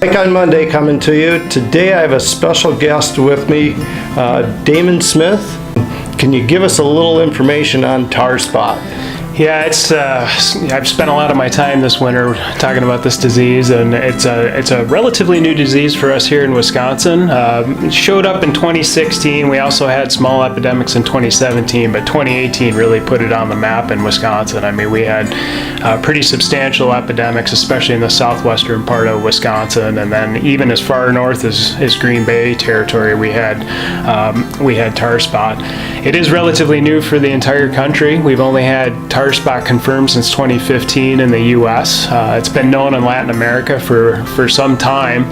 Mike on Monday coming to you. Today I have a special guest with me, Damon Smith. Can you give us a little information on tar spot? Yeah, I've spent a lot of my time this winter talking about this disease, and it's a relatively new disease for us here in Wisconsin. It showed up in 2016. We also had small epidemics in 2017, but 2018 really put it on the map in Wisconsin. I mean, we had pretty substantial epidemics, especially in the southwestern part of Wisconsin, and then even as far north as Green Bay territory, we had tar spot. It is relatively new for the entire country. We've only had tar spot confirmed since 2015 in the U.S. It's been known in Latin America for some time,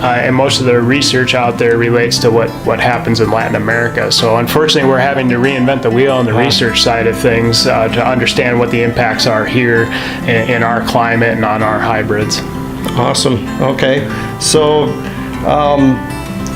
and most of the research out there relates to what happens in Latin America. So unfortunately, we're having to reinvent the wheel on the research side of things to understand what the impacts are here in our climate and on our hybrids. Awesome. Okay. So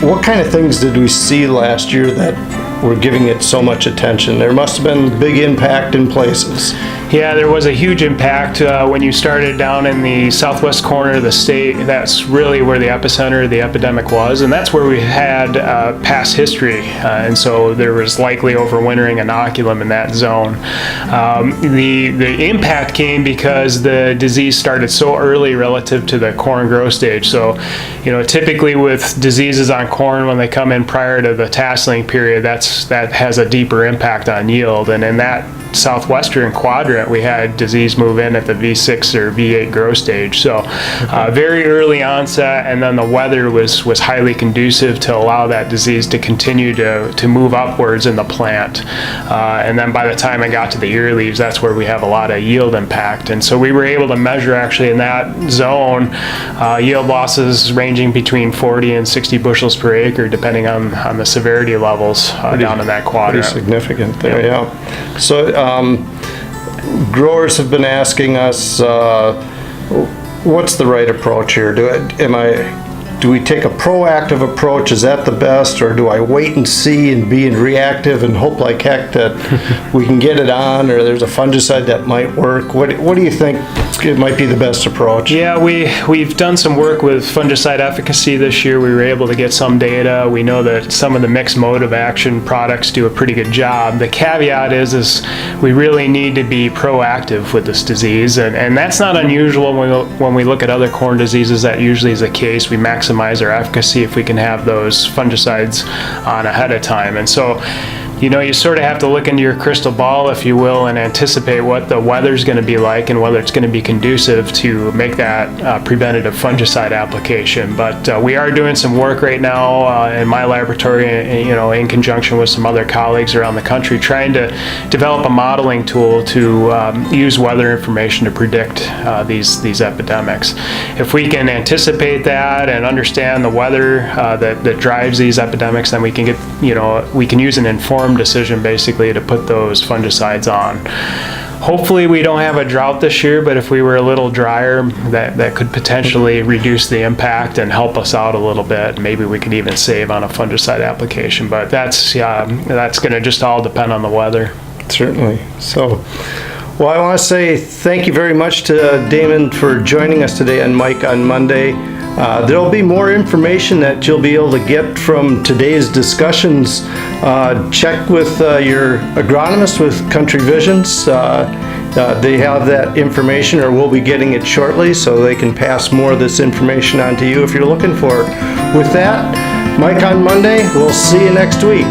what kind of things did we see last year that were giving it so much attention? There must have been big impact in places. Yeah, there was a huge impact when you started down in the southwest corner of the state. That's really where the epicenter of the epidemic was, and that's where we had past history, and so there was likely overwintering inoculum in that zone. The impact came because the disease started so early relative to the corn growth stage. So, typically with diseases on corn, when they come in prior to the tasseling period, that has a deeper impact on yield, and in that southwestern quadrant we had disease move in at the V6 or V8 growth stage. So very early onset, and then the weather was highly conducive to allow that disease to continue to move upwards in the plant. And then by the time I got to the ear leaves, that's where we have a lot of yield impact. And so we were able to measure actually in that zone yield losses ranging between 40 and 60 bushels per acre depending on the severity levels down in that quadrant. Pretty significant there, yeah. So growers have been asking us, what's the right approach here? Do we take a proactive approach? Is that the best, or do I wait and see and be reactive and hope like heck that we can get it on, or there's a fungicide that might work? What do you think it might be the best approach? Yeah, we've done some work with fungicide efficacy this year. We were able to get some data. We know that some of the mixed mode of action products do a pretty good job. The caveat is we really need to be proactive with this disease, and that's not unusual when we look at other corn diseases. That usually is the case. We maximize our efficacy if we can have those fungicides on ahead of time. And so you sort of have to look into your crystal ball, if you will, and anticipate what the weather's going to be like and whether it's going to be conducive to make that preventative fungicide application. But we are doing some work right now in my laboratory, in conjunction with some other colleagues around the country, trying to develop a modeling tool to use weather information to predict these epidemics. If we can anticipate that and understand the weather that drives these epidemics, then we can we can use an informed decision basically to put those fungicides on. Hopefully we don't have a drought this year, but if we were a little drier, that could potentially reduce the impact and help us out a little bit. Maybe we could even save on a fungicide application, but that's going to just all depend on the weather. Certainly. So, well, I want to say thank you very much to Damon for joining us today on Mike on Monday. There'll be more information that you'll be able to get from today's discussions. Check with your agronomist with Country Visions. They have that information, or will be getting it shortly, so they can pass more of this information on to you if you're looking for it. With that, Mike on Monday, we'll see you next week.